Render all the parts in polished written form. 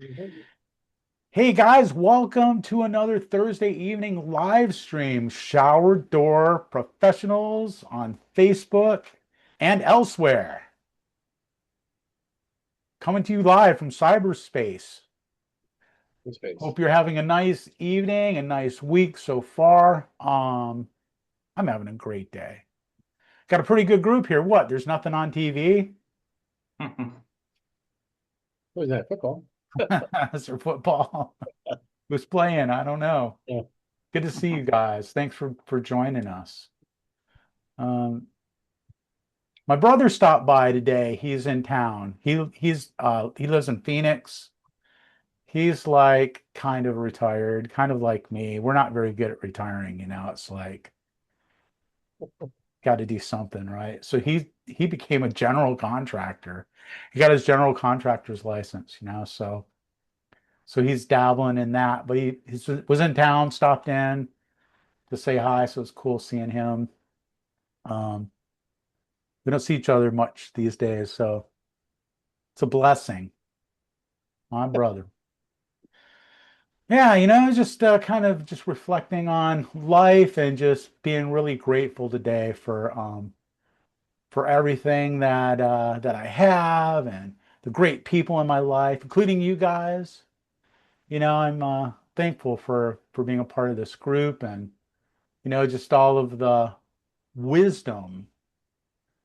Mhm. Hey guys, welcome to another Thursday evening live stream. Shower Door Professionals on Facebook and elsewhere. Coming to you live from cyberspace. In space. Hope you're having a nice evening, a nice week so far. I'm having a great day. Got a pretty good group here. What? There's nothing on TV? What is that? Football? Is there football? Who's playing? I don't know. Yeah. Good to see you guys. Thanks for joining us. Um, My brother stopped by today. He's in town. He lives in Phoenix. He's like kind of retired, kind of like me. We're not very good at retiring. It's like got to do something, right? So he became a general contractor. He got his general contractor's license. So he's dabbling in that, but he was in town, stopped in to say hi, so it's cool seeing him. Um, we don't see each other much these days, so it's a blessing. My brother. Yeah, just kind of just reflecting on life and just being really grateful today for everything that I have and the great people in my life, including you guys. I'm thankful for being a part of this group and just all of the wisdom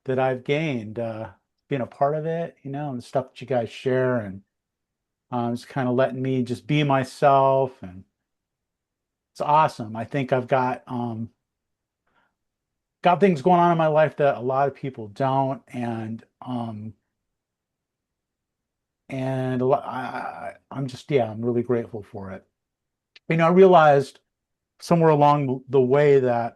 that I've gained being a part of it, and the stuff that you guys share and just kind of letting me just be myself and it's awesome. I think I've got things going on in my life that a lot of people don't, and I'm just I'm really grateful for it. I realized somewhere along the way that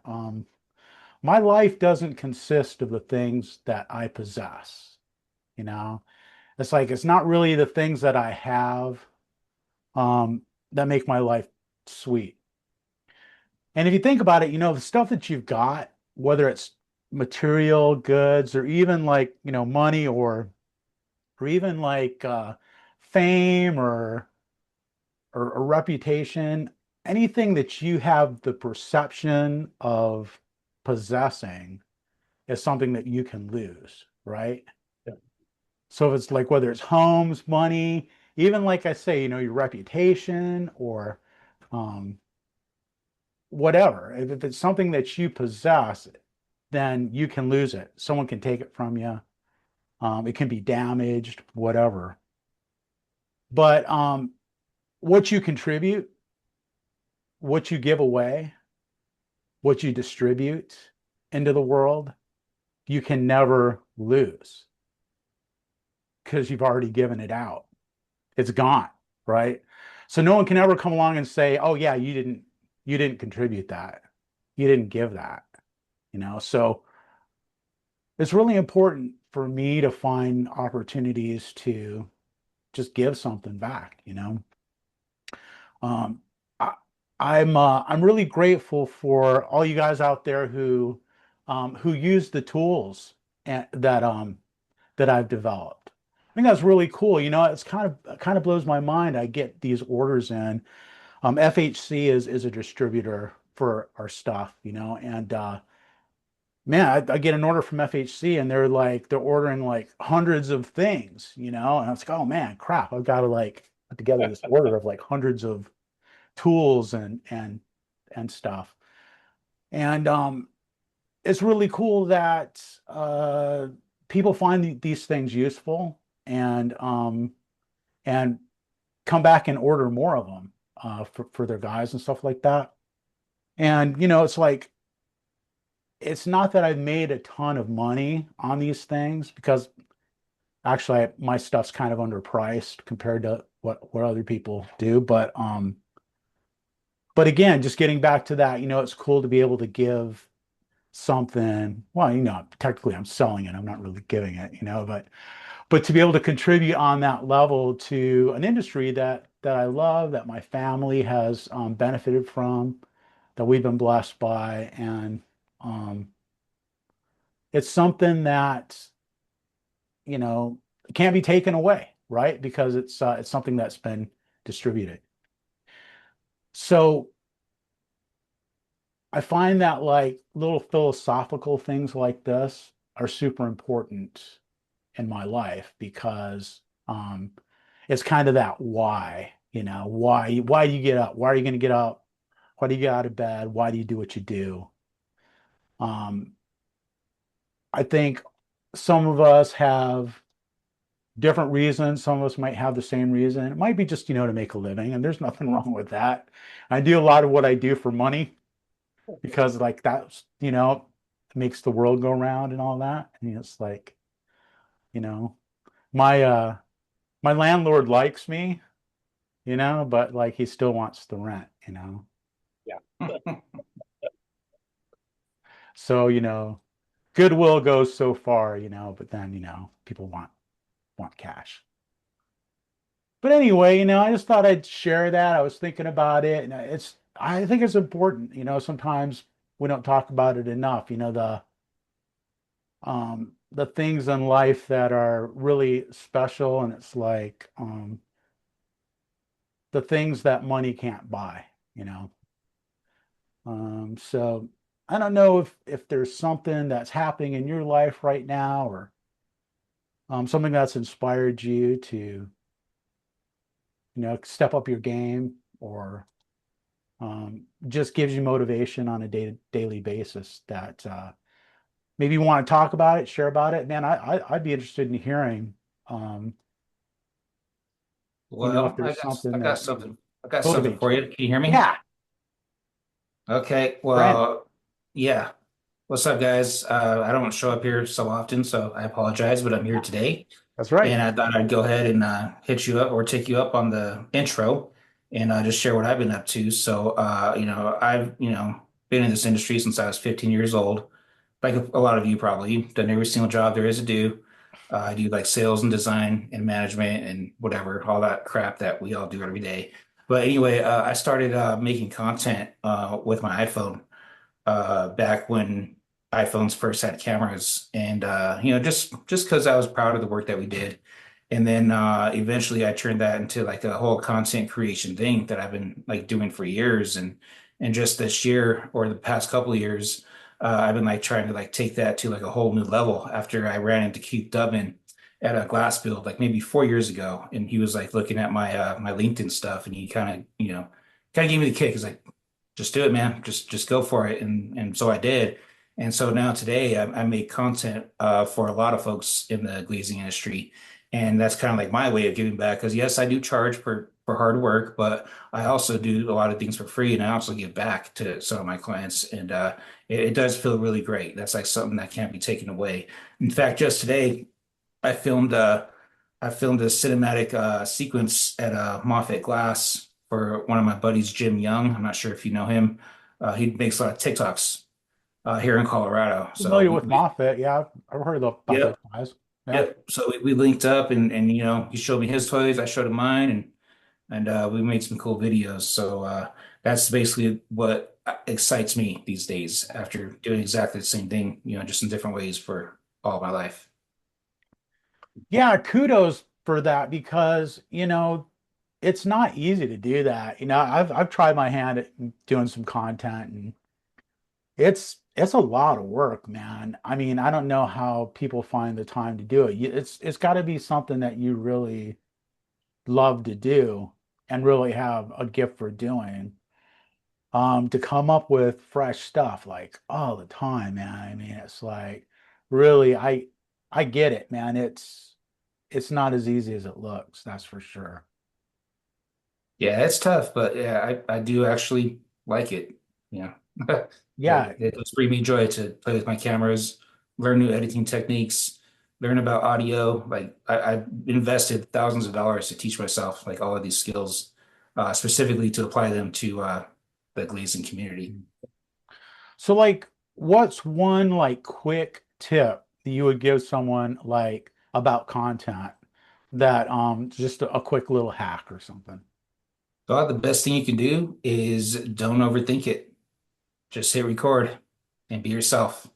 my life doesn't consist of the things that I possess. You know, it's like it's not really the things that I have um, that make my life sweet. And if you think about it, the stuff that you've got, whether it's material goods or even like, money or even like fame or a reputation, anything that you have the perception of possessing is something that you can lose, right? Yeah. So if it's like whether it's homes, money, even like I say, your reputation or um, whatever. If it's something that you possess, then you can lose it. Someone can take it from you. It can be damaged, whatever. But what you contribute, what you give away, what you distribute into the world, you can never lose because you've already given it out. It's gone, right? So no one can ever come along and say, "Oh yeah, you didn't contribute that. You didn't give that." So it's really important for me to find opportunities to just give something back. Um, I, I'm really grateful for all you guys out there who use the tools that I've developed. I think that's really cool. It's kind of blows my mind. I get these orders in. FHC is a distributor for our stuff, and man, I get an order from FHC and they're ordering like hundreds of things, and I was like, oh man, crap, I've got to like put together this order of like hundreds of tools and stuff. And it's really cool that people find these things useful and come back and order more of them for their guys and stuff like that. And it's like it's not that I've made a ton of money on these things because actually my stuff's kind of underpriced compared to what other people do. But again, just getting back to that, it's cool to be able to give something. Well, technically I'm selling it. I'm not really giving it, but to be able to contribute on that level to an industry that I love, that my family has benefited from, that we've been blessed by, and um, it's something that can't be taken away. right? Because it's something that's been distributed. So I find that like little philosophical things like this are super important in my life because it's kind of that why, why do you get up? Why are you going to get up? Why do you get out of bed? Why do you do what you do? Um, I think some of us have different reasons. Some of us might have the same reason. It might be just, to make a living, and there's nothing wrong with that. I do a lot of what I do for money because like that's, makes the world go round and all that. And it's like, you know, my my landlord likes me, but like he still wants the rent. Yeah. So, goodwill goes so far, but then, people want cash. But anyway, I just thought I'd share that. I was thinking about it, and I think it's important, sometimes we don't talk about it enough, the things in life that are really special, and it's like the things that money can't buy, you know. So I don't know if there's something that's happening in your life right now, or something that's inspired you to, step up your game, or just gives you motivation on a daily basis that maybe you want to talk about it, share about it. Man, I'd be interested in hearing, um, if Well, there's something that I got something motivates for you. you. Can you hear me? Yeah, Okay. Brent, Well, yeah. What's up, guys? I don't show up here so often, so I apologize, but I'm here today, that's right. and I thought I'd go ahead and hit you up or take you up on the intro and just share what I've been up to. So, I've, been in this industry since I was 15 years old. Like a lot of you probably, done every single job there is to do. I do like sales and design and management and whatever, all that crap that we all do every day. But anyway, I started making content with my iPhone back when iPhones first had cameras, and just because I was proud of the work that we did. And then eventually I turned that into like a whole content creation thing that I've been like doing for years. And just this year or the past couple of years, I've been like trying to like take that to like a whole new level after I ran into Keith Dubin at a glass build like maybe 4 years ago. And he was like looking at my LinkedIn stuff, and he kind of gave me the kick. He's like, just do it, man. Just go for it. And so I did. And so now today I make content for a lot of folks in the glazing industry. And that's kind of like my way of giving back. Because yes, I do charge for hard work, but I also do a lot of things for free, and I also give back to some of my clients. And it does feel really great. That's like something that can't be taken away. In fact, just today I filmed I filmed a cinematic sequence at Moffett Glass for one of my buddies, Jim Young. I'm not sure if you know him. He makes a lot of TikToks here in Colorado. So Familiar with Moffat. Yeah, I've heard about those yep, guys. Yeah. yep. So we linked up, and he showed me his toys, I showed him mine, and we made some cool videos. So that's basically what excites me these days after doing exactly the same thing, just in different ways for all my life. Yeah, kudos for that because, it's not easy to do that. I've tried my hand at doing some content, and it's a lot of work, man. I mean, I don't know how people find the time to do it. It's got to be something that you really love to do and really have a gift for doing. To come up with fresh stuff like all the time, man. I mean, it's like really I get it, man. It's not as easy as it looks, that's for sure. Yeah, it's tough, but yeah, I do actually like it. Yeah. Yeah, It does bring me joy to play with my cameras, learn new editing techniques, learn about audio. Like I invested thousands of dollars to teach myself like all of these skills, specifically to apply them to the glazing community. so like what's one like quick tip that you would give someone like about content that just a quick little hack or something? So the best thing you can do is don't overthink it. Just hit record and be yourself.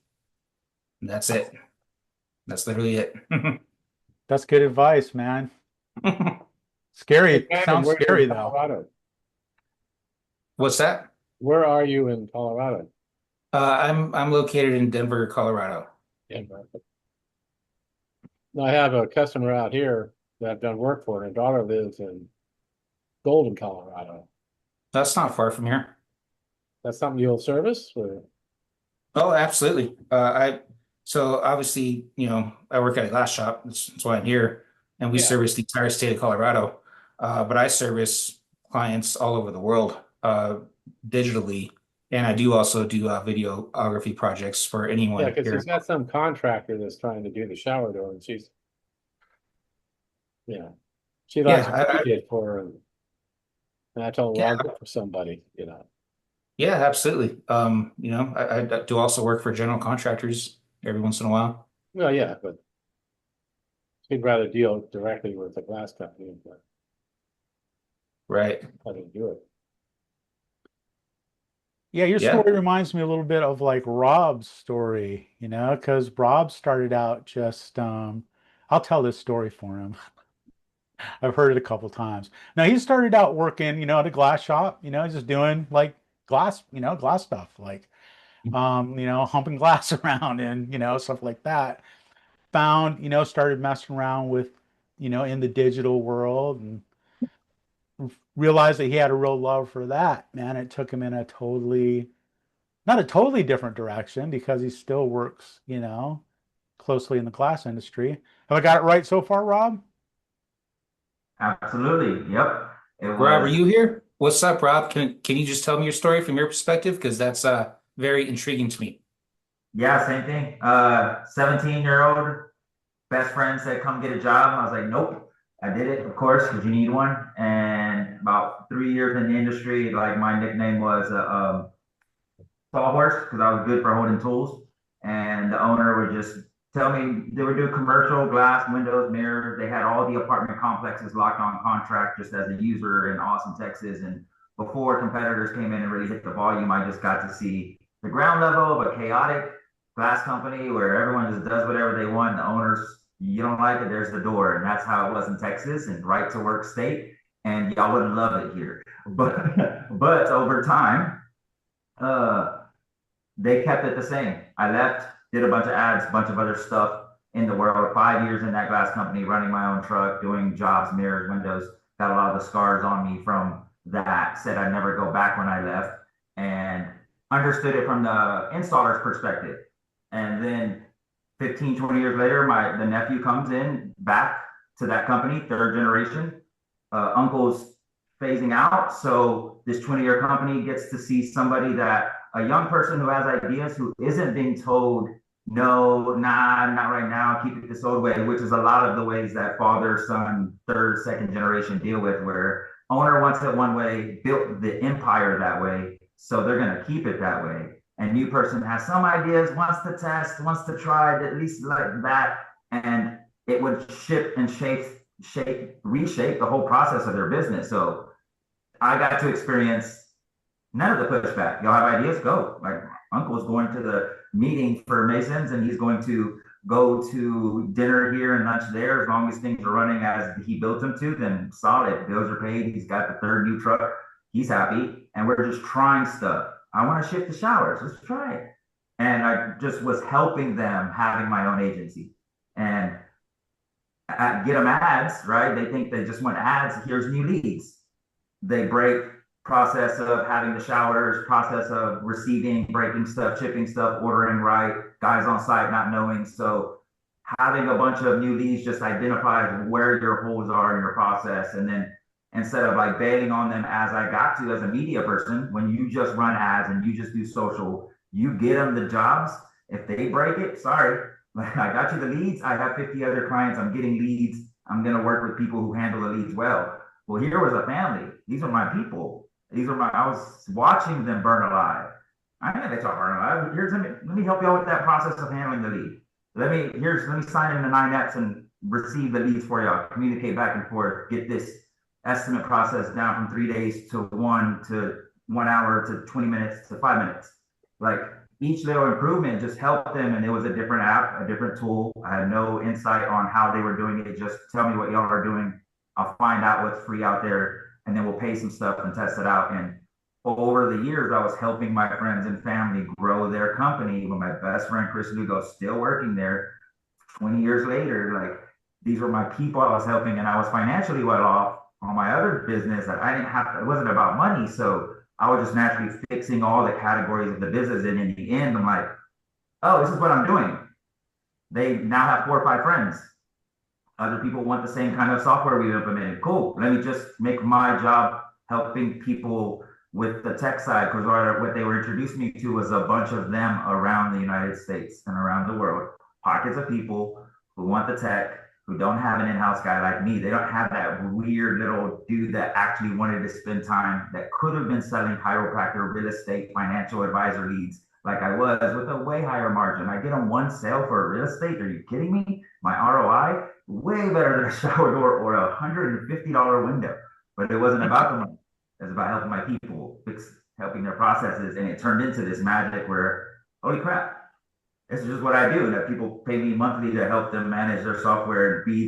And that's it. That's literally it. That's good advice, man. Hey, Scary. Brandon, Sounds where are you in scary though. Colorado? What's that? Where are you in Colorado? I'm located in Denver, Colorado. Yeah, right. I have a customer out here that I've done work for, and her daughter lives in Golden, Colorado. That's not far from here. That's something you'll service? Or? Oh, absolutely. So obviously, I work at a glass shop. That's why I'm here, and we Yeah. service the entire state of Colorado. But I service clients all over the world, digitally, and I do also do videography projects for Yeah, anyone because here. he's got some contractor that's trying to do the shower door, and she's, yeah, she likes Yeah, what he did for her. And I told her, well, yeah, I'll get for somebody. yeah, absolutely. I do also work for general contractors every once in a while. Well, yeah, but she'd rather deal directly with the glass company than Right. having to do it. Yeah, your Yeah. story reminds me a little bit of like Rob's story, because Rob started out just I'll tell this story for him. I've heard it a couple times. Now he started out working, at a glass shop, just doing like glass stuff, like humping glass around and stuff like that. Found, started messing around with, in the digital world and realized that he had a real love for that. Man, it took him in a totally, not a totally different direction because he still works, closely in the glass industry. Have I got it right so far, Rob? Absolutely. Yep. It Rob, are was, you here? What's up, Rob? Can you just tell me your story from your perspective? Because that's very intriguing to me. yeah, same thing. 17-year-old best friend said, come get a job. I was like, nope. I did it, of course, because you need one. And about 3 years in the industry, like my nickname was sawhorse because I was good for holding tools. And the owner would just tell me they would do commercial glass, windows, mirrors. They had all the apartment complexes locked on contract just as a user in Austin, Texas. And before competitors came in and really hit the volume, I just got to see the ground level of a chaotic glass company where everyone just does whatever they want. The owners, you don't like it, there's the door. And that's how it was in Texas and right to work state. And y'all wouldn't love it here. But over time, uh, they kept it the same. I left, did a bunch of ads, a bunch of other stuff in the world. 5 years in that glass company, running my own truck, doing jobs, mirrors, windows. Got a lot of the scars on me from that. Said I'd never go back when I left, and understood it from the installer's perspective. And then 15, 20 years later, the nephew comes in back to that company, third generation. Uncle's phasing out. So this 20-year company gets to see somebody that a young person who has ideas, who isn't being told, no, nah, not right now, keep it this old way, which is a lot of the ways that father, son, third, second generation deal with, where owner wants it one way, built the empire that way, so they're going to keep it that way. And new person has some ideas, wants to test, wants to try, at least like that, and it would shift and reshape the whole process of their business. So I got to experience none of the pushback. Y'all have ideas? Go. Like uncle's going to the meeting for Masons and he's going to go to dinner here and lunch there. As long as things are running as he built them to, then solid. Bills are paid. He's got the third new truck. He's happy. And we're just trying stuff. I want to shift the showers. Let's try it. And I just was helping them having my own agency. And get them ads, right? They think they just want ads. Here's new leads. They break process of having the showers, process of receiving, breaking stuff, shipping stuff, ordering right, guys on site not knowing. So having a bunch of new leads just identifies where your holes are in your process. And then instead of like bailing on them as I got to as a media person, when you just run ads and you just do social, you get them the jobs. If they break it, sorry, like I got you the leads. I have 50 other clients. I'm getting leads. I'm going to work with people who handle the leads well. Well, here was a family. These are my people. I was watching them burn alive. I know they talk burn alive. Let me help you out with that process of handling the lead. Let me sign in the 9X and receive the leads for y'all. Communicate back and forth. Get this estimate process down from 3 days to 1 hour to 20 minutes to 5 minutes. Like each little improvement just helped them, and it was a different app, a different tool. I had no insight on how they were doing it. Just tell me what y'all are doing. I'll find out what's free out there, and then we'll pay some stuff and test it out. And over the years, I was helping my friends and family grow their company. With my best friend Chris Lugo still working there 20 years later, like these were my people I was helping, and I was financially well off on my other business that I didn't have. It wasn't about money, so I was just naturally fixing all the categories of the business. And in the end, I'm like, oh, this is what I'm doing. They now have 4 or 5 friends. Other people want the same kind of software we've implemented. Cool. Let me just make my job helping people with the tech side, because what they were introducing me to was a bunch of them around the United States and around the world. Pockets of people who want the tech, who don't have an in-house guy like me. They don't have that weird little dude that actually wanted to spend time, that could have been selling chiropractor, real estate, financial advisor leads like I was, with a way higher margin. I get them one sale for real estate. Are you kidding me? My ROI, way better than a shower door or a $150 window. But it wasn't about the money. It was about helping my people, helping their processes. And it turned into this magic where, holy crap, this is just what I do. That people pay me monthly to help them manage their software and be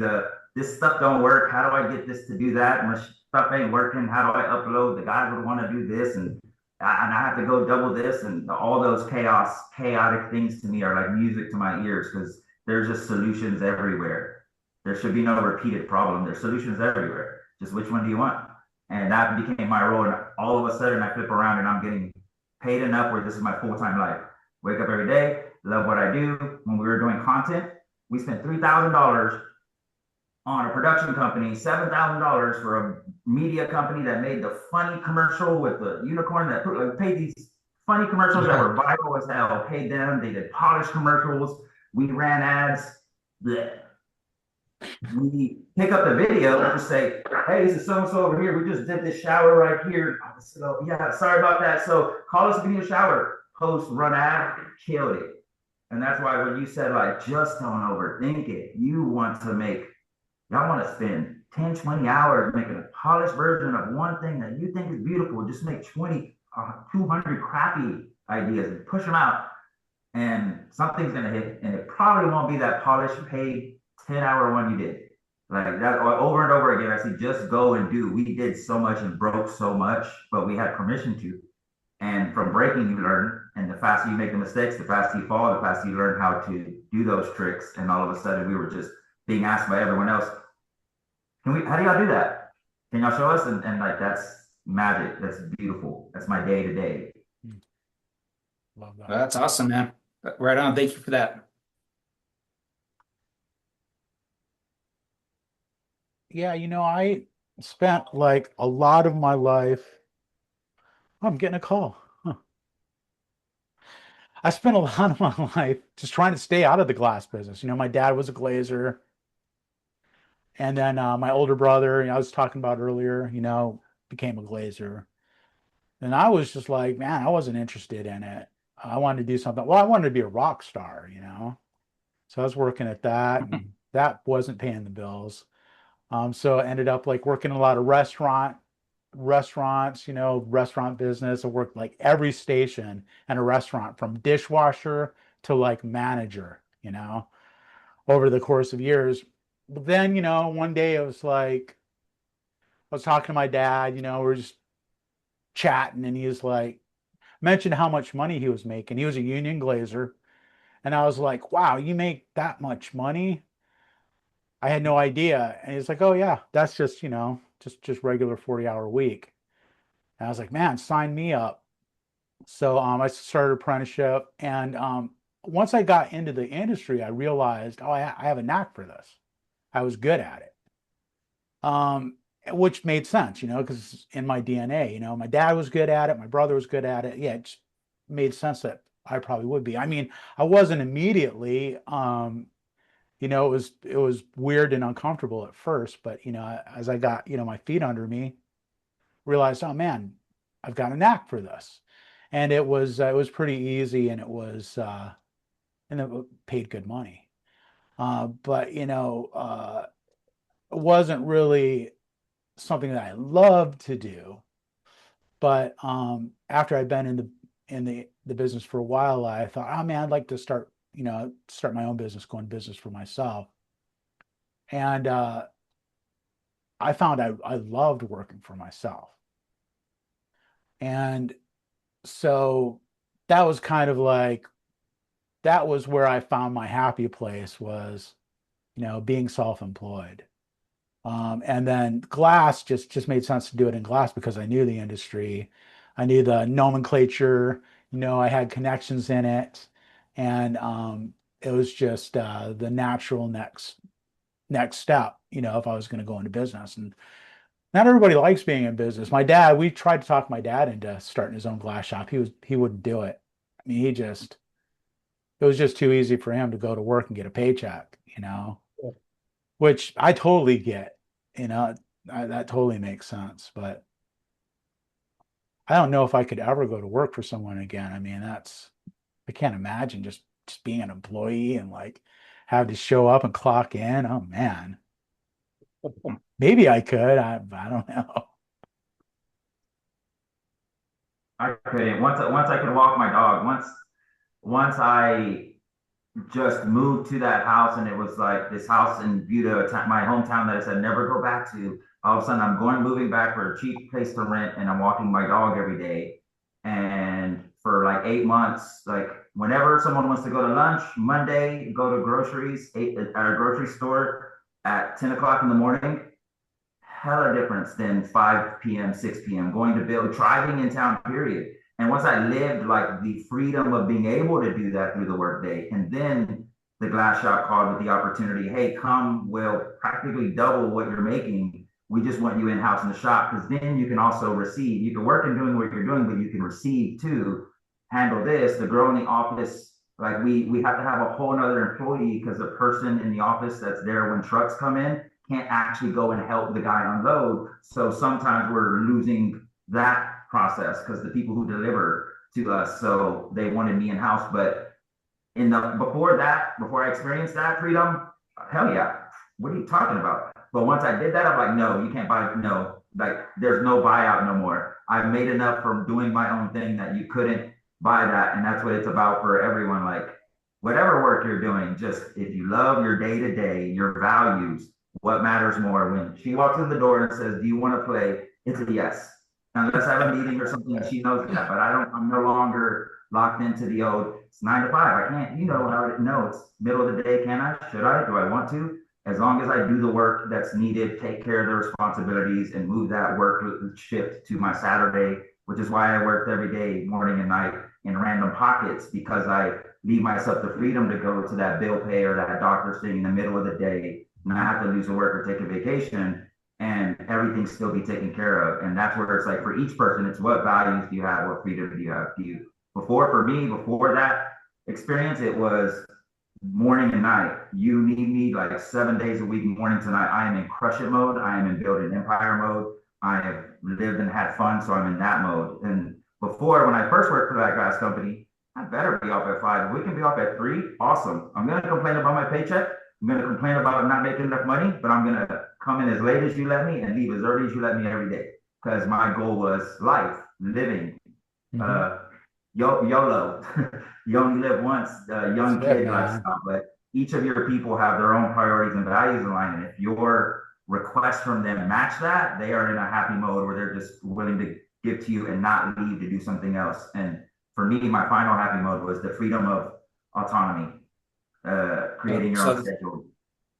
this stuff don't work. How do I get this to do that? My stuff ain't working. How do I upload? The guys would want to do this, and I have to go double this, and all those chaotic things to me are like music to my ears, because there's just solutions everywhere. There should be no repeated problem. There's solutions everywhere. Just which one do you want? And that became my role. And all of a sudden, I flip around and I'm getting paid enough where this is my full-time life. Wake up every day, love what I do. When we were doing content, we spent $3,000 on a production company, $7,000 for a media company that made the funny commercial with the unicorn that paid these funny commercials that were viral as hell. Paid them. They did polished commercials. We ran ads. Blech. We pick up the video and just say, hey, this is so-and-so over here. We just did this shower right here. So yeah, sorry about that. So call us if you need a shower. Post, run ad, killed it. And that's why when you said, like, just don't overthink it, y'all want to spend 10, 20 hours making a polished version of one thing that you think is beautiful. Just make 20, 200 crappy ideas and push them out. And something's going to hit. And it probably won't be that polished, paid 10-hour one you did. Like that over and over again. I see just go and do. We did so much and broke so much, but we had permission to. And from breaking, you learn. And the faster you make the mistakes, the faster you fall, the faster you learn how to do those tricks. And all of a sudden, we were just being asked by everyone else, how do y'all do that? Can y'all show us? And like, that's magic. That's beautiful. That's my day to day. Love that. That's awesome, man. Right on. Thank you for that. Yeah, I spent like a lot of my life. Oh, I'm getting a call. Huh. I spent a lot of my life just trying to stay out of the glass business. My dad was a glazer. And then my older brother, I was talking about earlier, became a glazer. And I was just like, man, I wasn't interested in it. I wanted to do something. Well, I wanted to be a rock star. So I was working at that, and that wasn't paying the bills. So I ended up like working a lot of restaurants, restaurant business. I worked like every station in a restaurant, from dishwasher to like manager, over the course of years. But then, one day I was like, I was talking to my dad, we were just chatting, and he was like, mentioned how much money he was making. He was a union glazer. And I was like, wow, you make that much money? I had no idea. And he's like, oh yeah, that's just, just regular 40-hour week. And I was like, man, sign me up. So I started apprenticeship. And once I got into the industry, I realized, oh, I have a knack for this. I was good at it. Which made sense, because it's in my DNA. My dad was good at it. My brother was good at it. Yeah, it just made sense that I probably would be. I mean, I wasn't immediately, it was weird and uncomfortable at first, but as I got, my feet under me, realized, oh man, I've got a knack for this. And it was pretty easy, and and it paid good money. But it wasn't really something that I loved to do. But after I'd been in the business for a while, I thought, oh man, I'd like to start my own business, going business for myself. And I found I loved working for myself. And so that was kind of like, that was where I found my happy place was, being self-employed. And then glass just made sense to do it in glass because I knew the industry, I knew the nomenclature, I had connections in it, and it was just the natural next step, if I was going to go into business. And not everybody likes being in business. My dad, we tried to talk my dad into starting his own glass shop. He wouldn't do it. I mean, it was just too easy for him to go to work and get a paycheck, Yeah. which I totally get, you know, that totally makes sense. But I don't know if I could ever go to work for someone again. I mean, I can't imagine just being an employee and like have to show up and clock in. Oh man, maybe I could. I don't know. I couldn't. Once I could walk my dog. Once I just moved to that house, and it was like this house in Buda, my hometown, that I said never go back to. All of a sudden, I'm moving back for a cheap place to rent, and I'm walking my dog every day. And for like 8 months, like whenever someone wants to go to lunch, Monday, go to groceries, at a grocery store at 10 o'clock in the morning, hella difference than 5 p.m., 6 p.m. going to build, driving in town, period. And once I lived like the freedom of being able to do that through the workday, and then the glass shop called with the opportunity, hey, come, we'll practically double what you're making. We just want you in house in the shop because then you can also receive. You can work in doing what you're doing, but you can receive too. Handle this. The girl in the office, like we have to have a whole nother employee because the person in the office that's there when trucks come in can't actually go and help the guy unload. So sometimes we're losing that process because the people who deliver to us, so they wanted me in house. But before I experienced that freedom, hell yeah, what are you talking about? But once I did that, I'm like, no, you can't buy, no, like there's no buyout no more. I've made enough from doing my own thing that you couldn't buy that. And that's what it's about for everyone. Like whatever work you're doing, just if you love your day to day, your values, what matters more? When she walks in the door and says, do you want to play? It's a yes. Unless I have a meeting or something, she knows that. But I'm no longer locked into the old, it's 9 to 5. I can't, no, it's middle of the day. Can I? Should I? Do I want to? As long as I do the work that's needed, take care of the responsibilities, and move that work shift to my Saturday, which is why I worked every day, morning and night, in random pockets, because I leave myself the freedom to go to that bill pay or that doctor's thing in the middle of the day, and I have to lose a work or take a vacation, and everything still be taken care of. And that's where it's like for each person, it's what values do you have, what freedom do you have? Before that experience, it was morning and night. You need me like 7 days a week, morning to night. I am in crush it mode. I am in build an empire mode. I have lived and had fun, so I'm in that mode. And before, when I first worked for that glass company, I better be off at 5. If we can be off at 3, awesome. I'm going to complain about my paycheck. I'm going to complain about not making enough money, but I'm going to come in as late as you let me and leave as early as you let me every day. Because my goal was life, living, YOLO. You only live once, young kid lifestyle. But each of your people have their own priorities and values in line. And if your requests from them match that, they are in a happy mode where they're just willing to give to you and not leave to do something else. And for me, my final happy mode was the freedom of autonomy, creating your own schedule.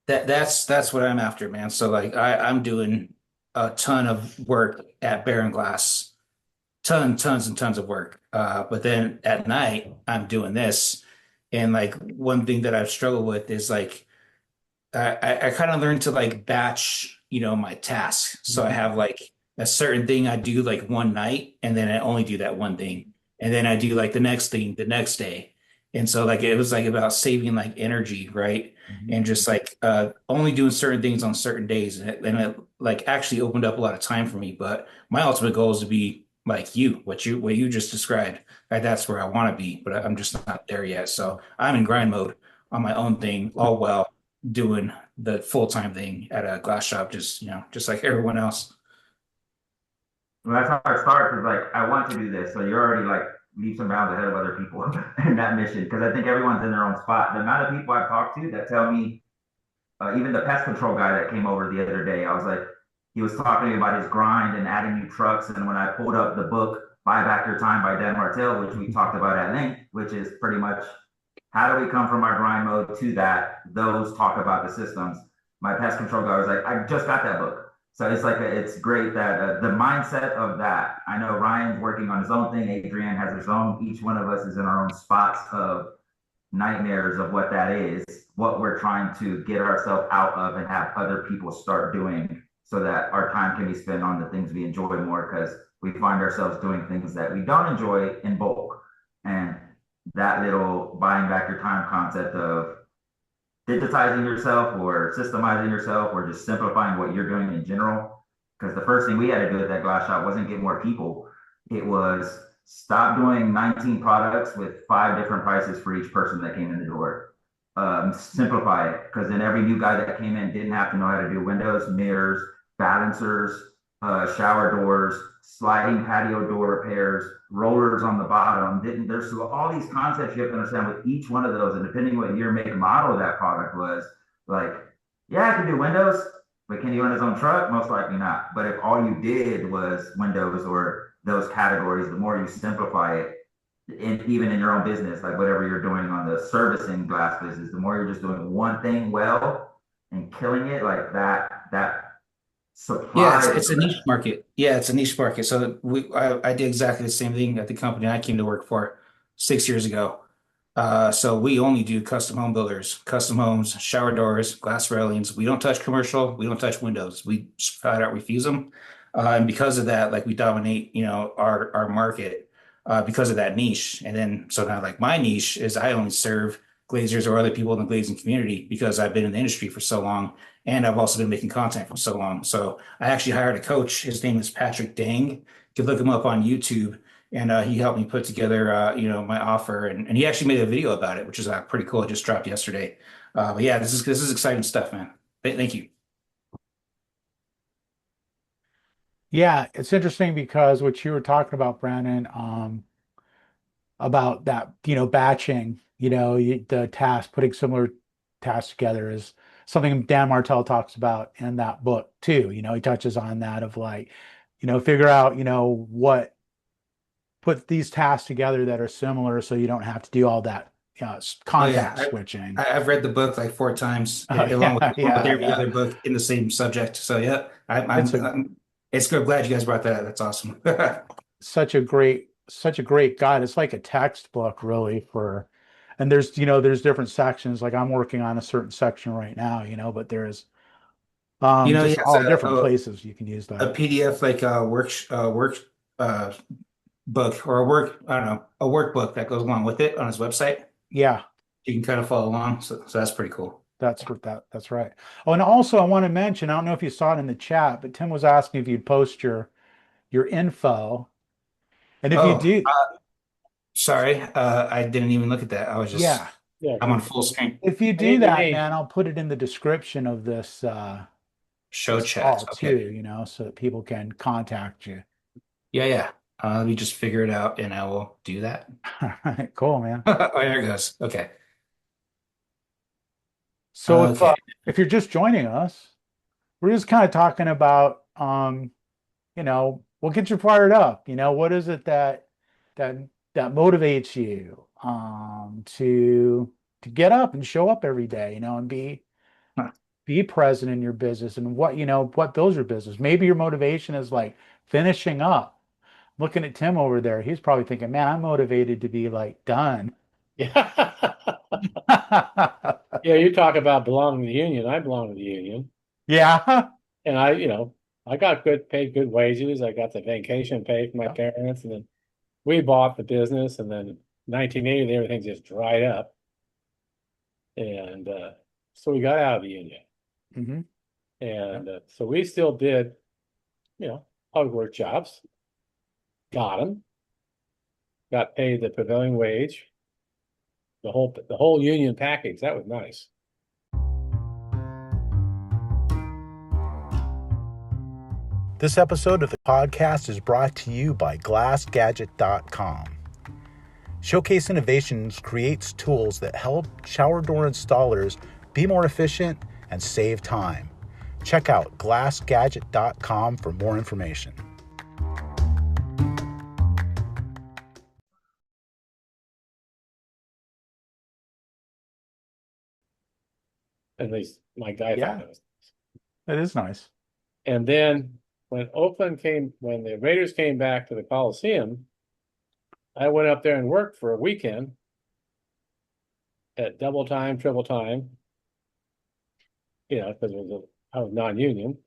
That's what I'm after, man. So like I'm doing a ton of work at Baron Glass, tons and tons of work. But then at night I'm doing this, and like one thing that I've struggled with is like I kind of learned to like batch, my tasks. So I have like a certain thing I do like one night, and then I only do that one thing, and then I do like the next thing the next day. And so like it was like about saving like energy, right? And just like only doing certain things on certain days, and it like actually opened up a lot of time for me. But my ultimate goal is to be like what you just described. Like that's where I want to be, but I'm just not there yet. So I'm in grind mode on my own thing, all well doing the full-time thing at a glass shop, just like everyone else. Well, that's how I start, because like I want to do this. So you're already like leaps and bounds ahead of other people in that mission. Because I think everyone's in their own spot. The amount of people I've talked to that tell me, even the pest control guy that came over the other day, I was like, he was talking to me about his grind and adding new trucks. And when I pulled up the book Buy Back Your Time by Dan Martell, which we talked about at length, which is pretty much how do we come from our grind mode to that? Those talk about the systems. My pest control guy was like, I just got that book. So it's like, it's great that the mindset of that. I know Ryan's working on his own thing. Adrian has his own. Each one of us is in our own spots of nightmares of what that is, what we're trying to get ourselves out of and have other people start doing so that our time can be spent on the things we enjoy more, because we find ourselves doing things that we don't enjoy in bulk. And that little buying back your time concept of digitizing yourself or systemizing yourself or just simplifying what you're doing in general. Because the first thing we had to do at that glass shop wasn't get more people. It was stop doing 19 products with 5 different prices for each person that came in the door. Simplify it, because then every new guy that came in didn't have to know how to do windows, mirrors, balancers, shower doors, sliding patio door repairs, rollers on the bottom. There's all these concepts you have to understand with each one of those, and depending what year, make, and model of that product was, like, yeah, I can do windows, but can he run his own truck? Most likely not. But if all you did was windows or those categories, the more you simplify it, even in your own business, like whatever you're doing on the servicing glass business, the more you're just doing one thing well and killing it, like that supply. Yeah, it's a niche market. Yeah, it's a niche market. So I did exactly the same thing at the company I came to work for 6 years ago. So we only do custom home builders, custom homes, shower doors, glass railings. We don't touch commercial. We don't touch windows. We flat out refuse them. And because of that, like we dominate, our market because of that niche. And then so now like my niche is I only serve glaziers or other people in the glazing community because I've been in the industry for so long. And I've also been making content for so long. So I actually hired a coach. His name is Patrick Dang. You can look him up on YouTube. And he helped me put together, my offer, and he actually made a video about it, which is pretty cool. It just dropped yesterday. But yeah, this is exciting stuff, man. Thank you. Yeah, it's interesting because what you were talking about, Brandon, about that, batching, the task, putting similar tasks together is something Dan Martell talks about in that book too. He touches on that of like, figure out, put these tasks together that are similar so you don't have to do all that contact switching. I've read the book like 4 times, along with every other book in the same subject. So yeah, it's good. Glad you guys brought that. That's awesome. such a great guide. It's like a textbook really and there's different sections. Like I'm working on a certain section right now, but there's just all different places you can use that. A PDF like a work book or a workbook that goes along with it on his website. Yeah, you can kind of follow along. So that's pretty cool. That's right. Oh, and also I want to mention, I don't know if you saw it in the chat, but Tim was asking if you'd post your info. And if you do, sorry, I didn't even look at that. I was just I'm on full screen. If you do that, man, I'll put it in the description of this show chat too, so that people can contact you. Yeah. Let me just figure it out and I will do that. All right, cool, man. Oh, there it goes. Okay. So if you're just joining us, we're just kind of talking about what gets you fired up. What is it that motivates you to get up and show up every day, and be present in your business, and what builds your business. Maybe your motivation is like finishing up. Looking at Tim over there, he's probably thinking, man, I'm motivated to be like done. Yeah. Yeah, you talk about belonging to the union. I belong to the union. Yeah. And I got paid good wages. I got the vacation pay for my parents, and then we bought the business, and then 1980, everything just dried up. And so we got out of the union. Mm-hmm. And so we still did, hard work jobs. Got them. Got paid the prevailing wage. The whole union package. That was nice. This episode of the podcast is brought to you by GlassGadget.com. Showcase Innovations creates tools that help shower door installers be more efficient and save time. Check out glassgadget.com for more information. At least my guy Yeah. thought it was. That is nice. And then when the Raiders came back to the Coliseum, I went up there and worked for a weekend at double time, triple time, because I was non-union.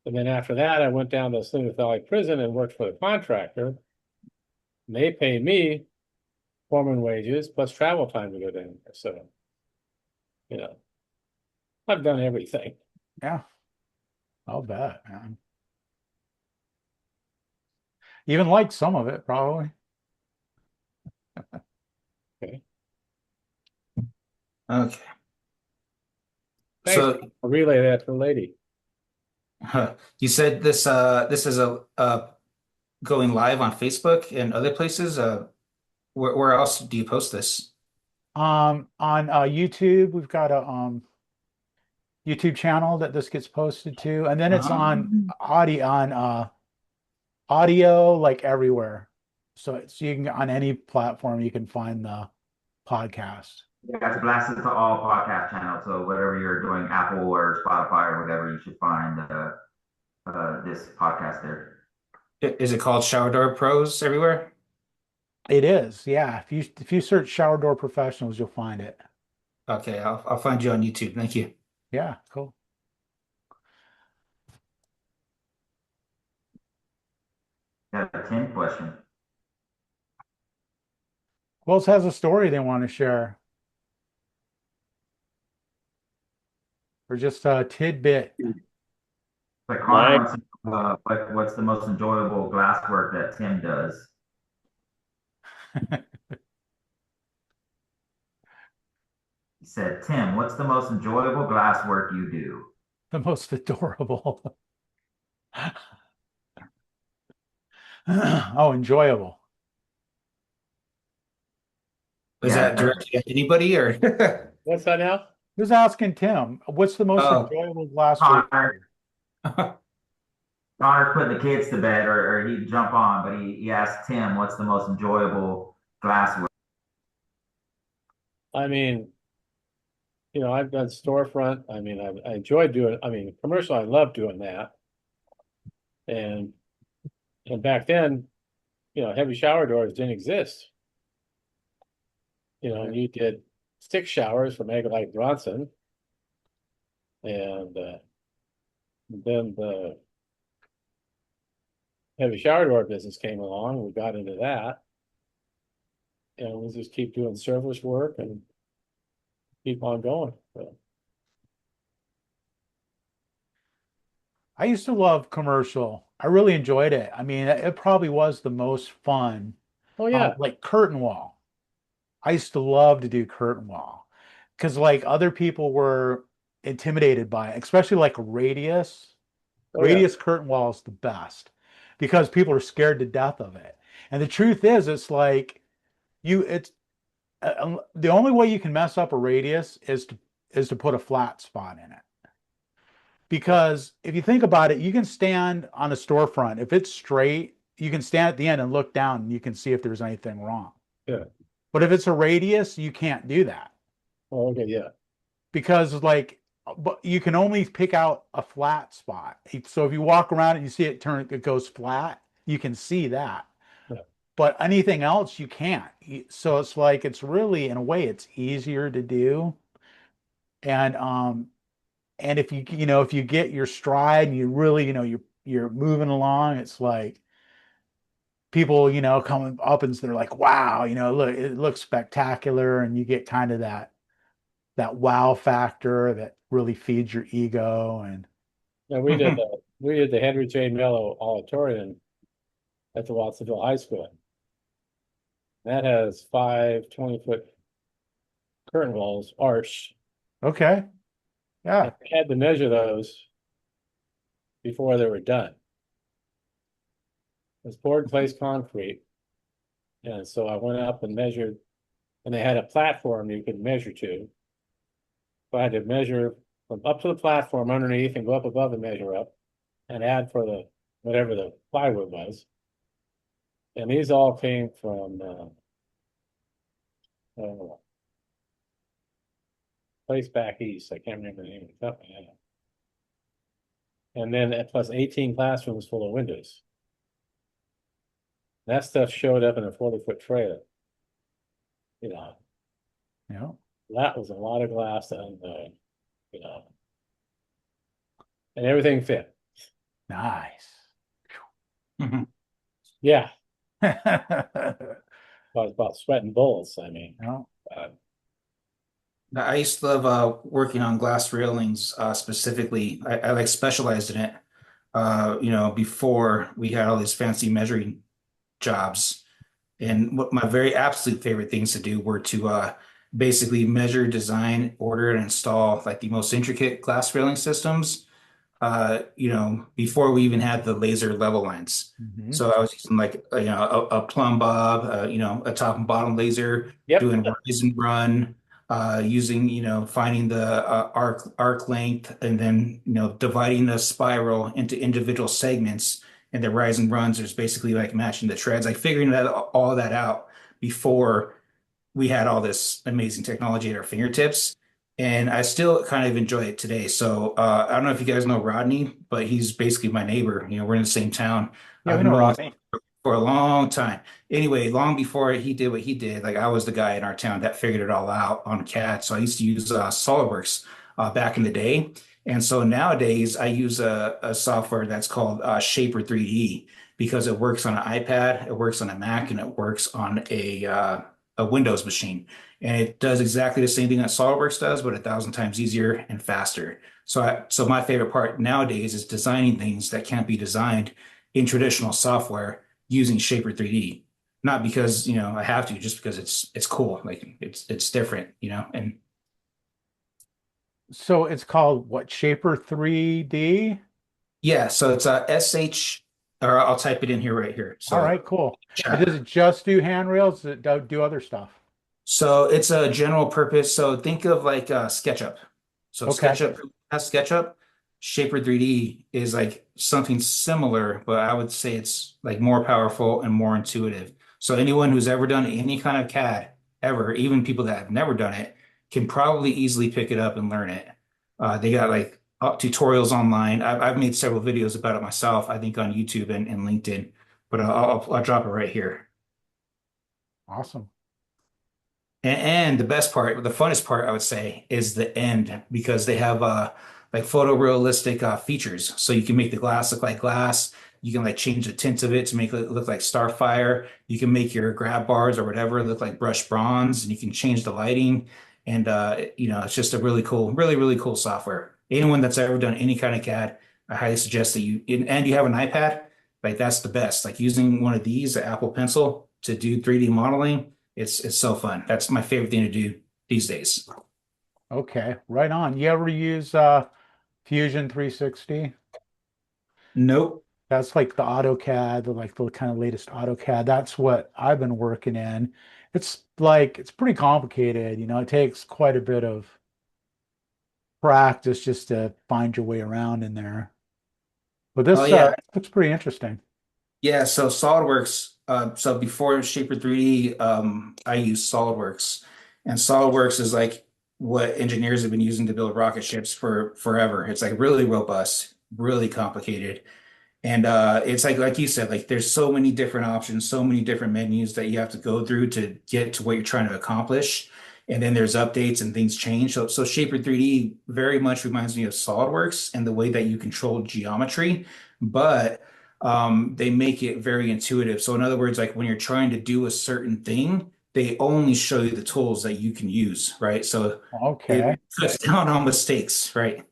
And then after that, I went down to Smith Valley Prison and worked for the contractor. And they paid me foreman wages plus travel time to go down there. So, I've done everything. Yeah. I'll bet, man. Even like some of it, probably. Okay. Okay. Thanks. So I'll relay that to the lady. you said this is a going live on Facebook and other places. Where else do you post this? On YouTube, we've got a YouTube channel that this gets posted to, and then it's on audio like everywhere. So you can on any platform you can find the podcast. Yeah, it's blasted to all podcast channels. So whatever you're doing, Apple or Spotify or whatever, you should find this podcast there. Is it called Shower Door Pros everywhere? It is, yeah. If you search shower door professionals, you'll find it. Okay, I'll find you on YouTube. Thank you. Yeah, cool. Got a 10 question. Who else has a story they want to share? Or just a tidbit? Like Connor wants to know, what's the most enjoyable glass work that Tim does? He said, Tim, what's the most enjoyable glass work you do? The most adorable. Oh, enjoyable. Is that directed at anybody or? What's that now? Who's asking Tim? What's the most Oh. enjoyable glass work? Connor's putting the kids to bed, or he'd jump on, but he asked Tim, what's the most enjoyable glass work? I mean, I've done storefront. I mean, I enjoyed doing. I mean, commercial. I love doing that. And back then, heavy shower doors didn't exist. And you did stick showers from Egglite Bronson, and then the heavy shower door business came along. We got into that, and we just keep doing service work and keep on going. So, I used to love commercial. I really enjoyed it. I mean, it probably was the most fun. oh yeah, Like curtain wall. I used to love to do curtain wall because like other people were intimidated by it, especially like radius. oh yeah. Radius curtain wall is the best because people are scared to death of it. And the truth is, it's like the only way you can mess up a radius is to put a flat spot in it. Because if you think about it, you can stand on a storefront. If it's straight, you can stand at the end and look down and you can see if there's anything wrong. Yeah. But if it's a radius, you can't do that. Oh, okay, yeah. Because but you can only pick out a flat spot. So if you walk around and you see it goes flat, you can see that. Yeah. But anything else, you can't. So it's like, it's really, in a way, it's easier to do. And if if you get your stride and you really, you're moving along, it's like people, coming up and they're like, wow, look, it looks spectacular. And you get kind of that wow factor that really feeds your ego. And Yeah, we did the Henry J. Mello Auditorium at the Watsonville High School. That has 5 20-foot curtain walls arched. okay. Yeah. I had to measure those before they were done. It's poured in place concrete. And so I went up and measured, and they had a platform you could measure to. So I had to measure from up to the platform underneath and go up above and measure up and add for the whatever the plywood was. And these all came from uh, place back east. I can't remember the name of the company. And then plus 18 classrooms full of windows. That stuff showed up in a 40-foot trailer. You know, Yeah. that was a lot of glass and you know, and everything fit. Nice. Mhm. Yeah, Yeah. I was about sweating bullets. I mean, uh, I used to love working on glass railings specifically. I like specialized in it. Before we had all these fancy measuring jobs. And what my very absolute favorite things to do were to basically measure, design, order, and install like the most intricate glass railing systems. Before we even had the laser level lines. Mhm. So I was using like a plumb bob, a top and bottom laser, yep. doing rise and run, using finding the arc length, and then dividing the spiral into individual segments. And the rise and runs is basically like matching the treads, like figuring all that out before we had all this amazing technology at our fingertips. And I still kind of enjoy it today. So I don't know if you guys know Rodney, but he's basically my neighbor. We're in the same town. Yeah, I've we been know working with Rodney. him for a long time. Anyway, long before he did what he did, like I was the guy in our town that figured it all out on CAD. So I used to use SolidWorks back in the day. And so nowadays I use a software that's called Shaper 3D because it works on an iPad, it works on a Mac, and it works on a Windows machine. And it does exactly the same thing that SolidWorks does, but 1,000 times easier and faster. So my favorite part nowadays is designing things that can't be designed in traditional software using Shaper 3D. Not because, I have to, just because it's cool. Like it's different, and So it's called what? Shaper 3D? yeah, so it's a SH, or I'll type it in here right here. All So right, cool. And chat. does it just do handrails? Does it do other stuff? So it's a general purpose. So think of like SketchUp. So Okay. SketchUp has SketchUp. Shaper 3D is like something similar, but I would say it's like more powerful and more intuitive. So anyone who's ever done any kind of CAD ever, even people that have never done it, can probably easily pick it up and learn it. They got like tutorials online. I've made several videos about it myself, I think on YouTube and LinkedIn, but I'll drop it right here. Awesome. And the best part, the funnest part, I would say, is the end because they have like photorealistic features. So you can make the glass look like glass. You can like change the tint of it to make it look like Starfire. You can make your grab bars or whatever look like brushed bronze, and you can change the lighting. And it's just a really cool, really, really cool software. Anyone that's ever done any kind of CAD, I highly suggest that and you have an iPad, like that's the best. Like using one of these, the Apple Pencil, to do 3D modeling. It's so fun. That's my favorite thing to do these days. Okay, right on. You ever use Fusion 360? Nope. That's like the AutoCAD, the kind of latest AutoCAD. That's what I've been working in. It's pretty complicated, it takes quite a bit of practice just to find your way around in there. But Oh this yeah. looks pretty interesting. Yeah, so SolidWorks, so before Shaper 3D, I used SolidWorks. And SolidWorks is like what engineers have been using to build rocket ships for forever. It's like really robust, really complicated. And it's like you said, like there's so many different options, so many different menus that you have to go through to get to what you're trying to accomplish. And then there's updates and things change. So Shaper 3D very much reminds me of SolidWorks and the way that you control geometry, but they make it very intuitive. So in other words, like when you're trying to do a certain thing, they only show you the tools that you can use, right? So Okay, it cuts down on mistakes, right?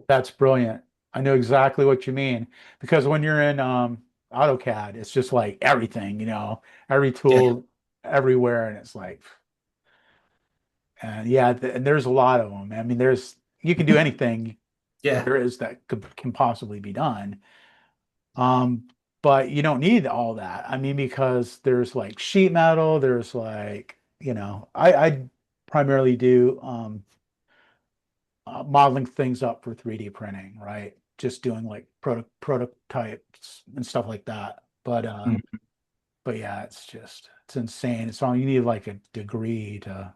that's brilliant. I know exactly what you mean because when you're in AutoCAD, it's just like everything, every Yeah, tool everywhere, and it's like, and yeah, and there's a lot of them. I mean, you can do anything yeah. there is that can possibly be done. Um, but you don't need all that. I mean, because there's like sheet metal, there's like, I primarily do modeling things up for 3D printing, right? Just doing like prototypes and stuff like that. Mm. But yeah, it's insane. It's all you need like a degree to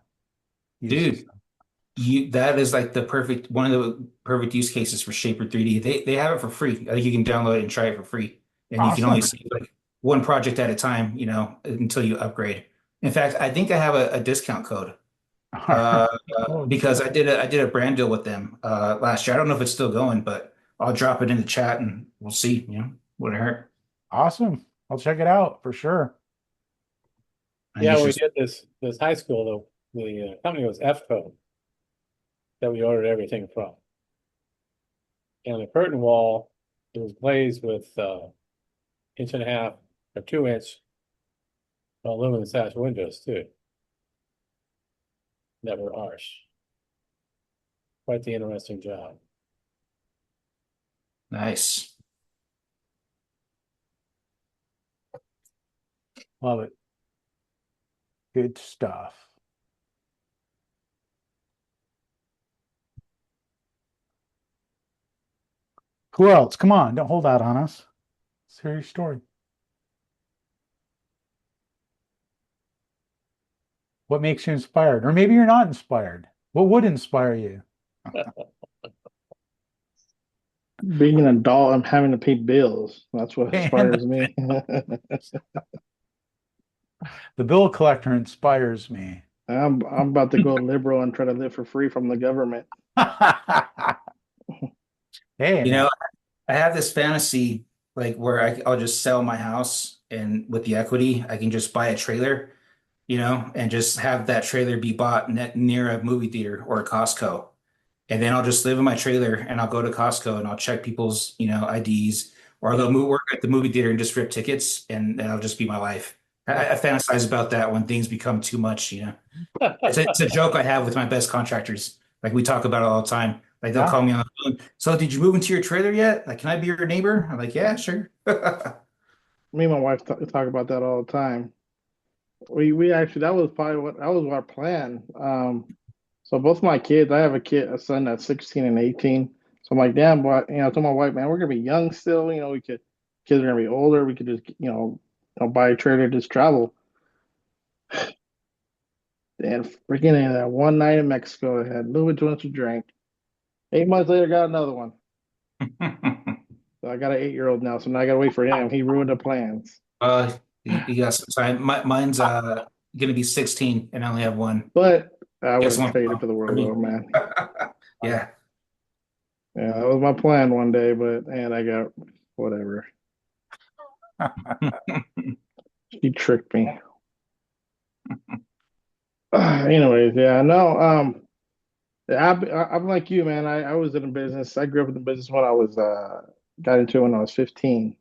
use this Dude, stuff. that is like the perfect one of the perfect use cases for Shaper 3D. They have it for free. I think you can download it and try it for free. And you can only Awesome. see like one project at a time, until you upgrade. In fact, I think I have a discount code. All right. Uh, Oh, because I did a brand deal with them last year. I don't know if it's still going, but I'll drop it in the chat and we'll see, what it hurt. awesome. I'll check it out for sure. I think Yeah, it's when we just did this high school, the company was F-Code that we ordered everything from. And the curtain wall, it was glazed with 1.5 or 2-inch aluminum sash windows too, that were harsh. Quite the interesting job. nice. Love it. Good stuff. Who else? Come on, don't hold out on us. Let's hear your story. What makes you inspired? Or maybe you're not inspired. What would inspire you? Being an adult and having to pay bills. That's what And inspires me. the bill collector inspires me. I'm about to go liberal and try to live for free from the government. Hey, You man. know, I have this fantasy like where I'll just sell my house and with the equity, I can just buy a trailer, and just have that trailer be bought near a movie theater or a Costco. And then I'll just live in my trailer and I'll go to Costco and I'll check people's, IDs, or I'll go work at the movie theater and just rip tickets, and that'll just be my life. I fantasize about that when things become too much. It's a joke I have with my best contractors. Like we talk about it all the time. Like they'll Yeah. call me on the phone. So did you move into your trailer yet? Like, can I be your neighbor? I'm like, yeah, sure. Me and my wife talk about that all the time. We actually that was probably what that was our plan. So both my kids, I have a son that's 16 and 18. So I'm like, damn, boy, I told my wife, man, we're gonna be young still. Kids are gonna be older. We could just, buy a trailer, just travel. And freaking that one night in Mexico, I had a little bit too much to drink. 8 months later, got another one. So I got an 8-year-old now, so now I gotta wait for him. He ruined the plans. You got some time. Mine's gonna be 16 and I only have one. But I Guess wouldn't one trade it for the for world, me. though, man. Yeah. Yeah, that was my plan one day, but and I got whatever. He tricked me. Anyways, yeah, no, I'm like you, man. I was in the business. I grew up in the business when I was got into it when I was 15.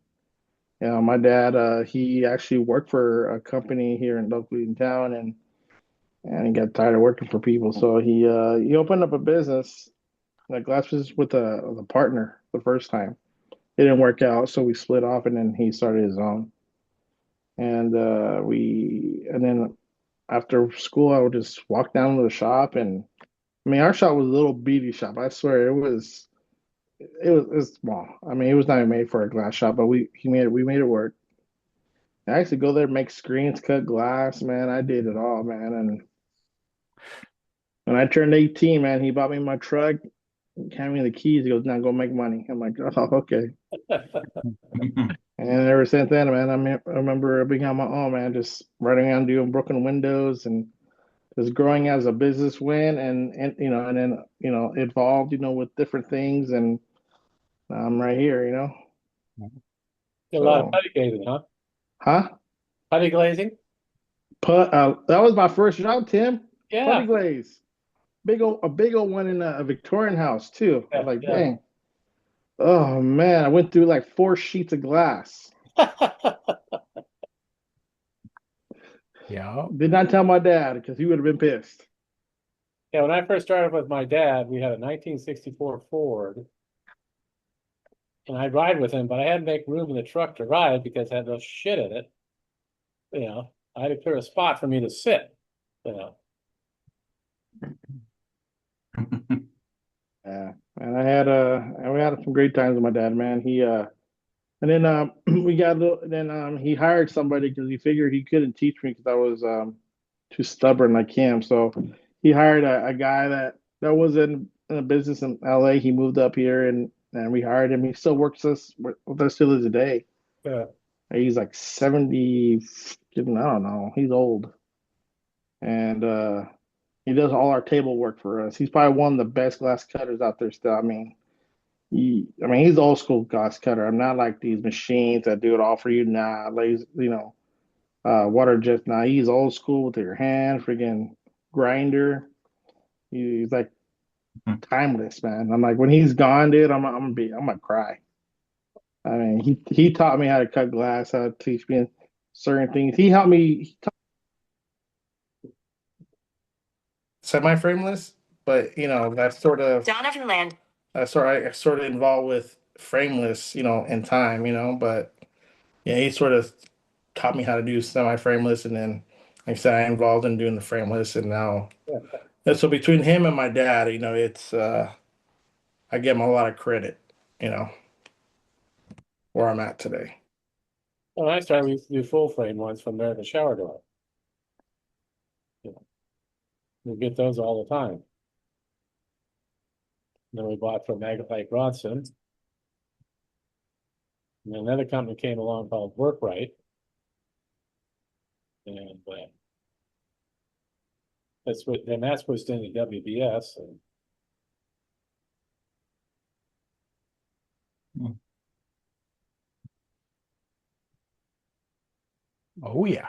My dad, he actually worked for a company here locally in town, and he got tired of working for people, so he opened up a business, a glass business with a partner the first time. It didn't work out, so we split off, and then he started his own. And then after school, I would just walk down to the shop, and I mean, our shop was a little beady shop. I swear it was small. I mean, it was not even made for a glass shop, but we made it work. I actually go there, make screens, cut glass, man. I did it all, man. And when I turned 18, man, he bought me my truck, handed me the keys. He goes, "Now go make money." I'm like, "Oh, okay." And ever since then, man, I remember being on my own, man, just running around doing broken windows and just growing as a business win, and then evolved, with different things, and now I'm right here. A lot of So, putty glazing, huh? huh? Putty glazing? That was my first job, Tim. Putty Yeah, glaze, a big old one in a Victorian house too. I was yeah, like, yeah. dang. Oh man, I went through like 4 sheets of glass. Yeah. Did not tell my dad because he would have been pissed. Yeah, when I first started with my dad, we had a 1964 Ford, and I'd ride with him, but I had to make room in the truck to ride because it had no shit in it. I had to clear a spot for me to sit. You know, Yeah, and and we had some great times with my dad, man. And then we got a little. Then he hired somebody because he figured he couldn't teach me because I was too stubborn like him. So he hired a guy that was in a business in LA. He moved up here and we hired him. He still works with us till today. Yeah. He's like 70. I don't know. He's old, and he does all our table work for us. He's probably one of the best glass cutters out there still. I mean, he's old school glass cutter. I'm not like these machines that do it all for you. Nah, like, water jet. Nah, he's old school with your hand, freaking grinder. He's like timeless, man. I'm like, when he's gone, dude, I'm gonna cry. I mean, he taught me how to cut glass, how to teach me certain things. He helped me. He taught Semi-frameless, but that's sort of Donovan Land. I sort of involved with frameless, in time, but yeah, he sort of taught me how to do semi-frameless, and then like I said, I involved in doing the frameless, and now and so between him and my dad, it's I give him a lot of credit, you know, where I'm at today. When I started, we used to do full frame ones from there to shower door. We get those all the time. Then we bought from Lake Bronson. And another company came along called Workrite. And that's pushed into WBS. And Oh yeah.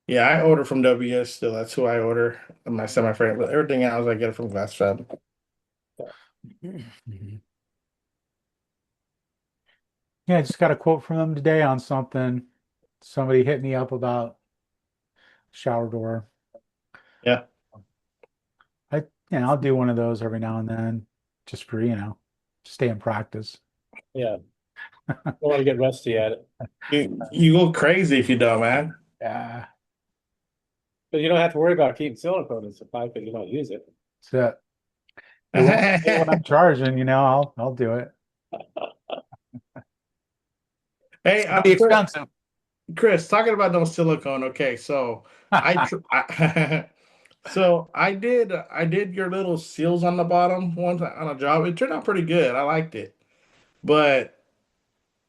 Yeah, I order from WS still. That's who I order my semi-frame. But everything else I get it from Glass Fab. Mhm. Yeah, I just got a quote from them today on something. Somebody hit me up about shower door. Yeah. I'll do one of those every now and then, just for, stay in practice. yeah, don't want to get rusty at it. You go crazy if you don't, man. Yeah, But you don't have to worry about keeping silicone in supply because you don't use it. that's it. And when I'm charging, I'll do it. Hey, It'll be expensive. Chris, talking about no silicone. Okay, so so I did your little seals on the bottom once on a job. It turned out pretty good. I liked it, but